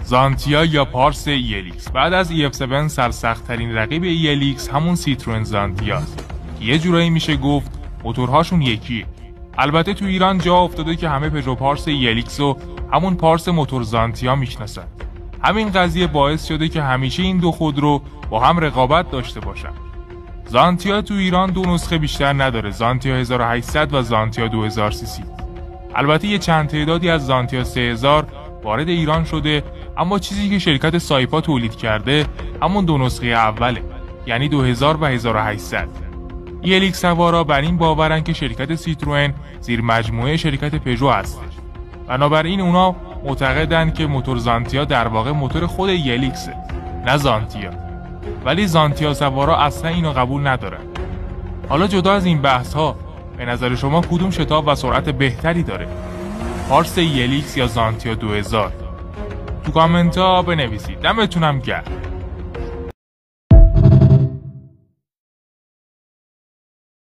زانتیا یا پارس ELX بعد از EF7 سرسخت‌ترین رقیب ELX همون سیتروئن زانتیاست. یه جورایی میشه گفت موتورهاشون یکیه. البته تو ایران جا افتاده که همه پژو پارس ELX رو همون پارس موتور زانتیا میشناسن. همین قضیه باعث شده که همیشه این دو خودرو با هم رقابت داشته باشن. زانتیا تو ایران دو نسخه بیشتر نداره، زانتیا 1800 و زانتیا 2000 cc. البته یه چند تعدادی از زانتیا 3000 وارد ایران شده، اما چیزی که شرکت سایپا تولید کرده همون دو نسخه اوله، یعنی 2000 و 1800. ELX سوارا بر این باورن که شرکت سیتروئن زیر مجموعه شرکت پژو هستش. بنابراین اونا معتقدن که موتور زانتیا در واقع موتور خود ELXه، نه زانتیا. ولی زانتیا سوارا اصلا اینو قبول ندارن. حالا جدا از این بحث ها، به نظر شما کدوم شتاب و سرعت بهتری داره؟ پارس ELX یا زانتیا 2000؟ تو کامنت ها بنویسید. دمتونم گرم.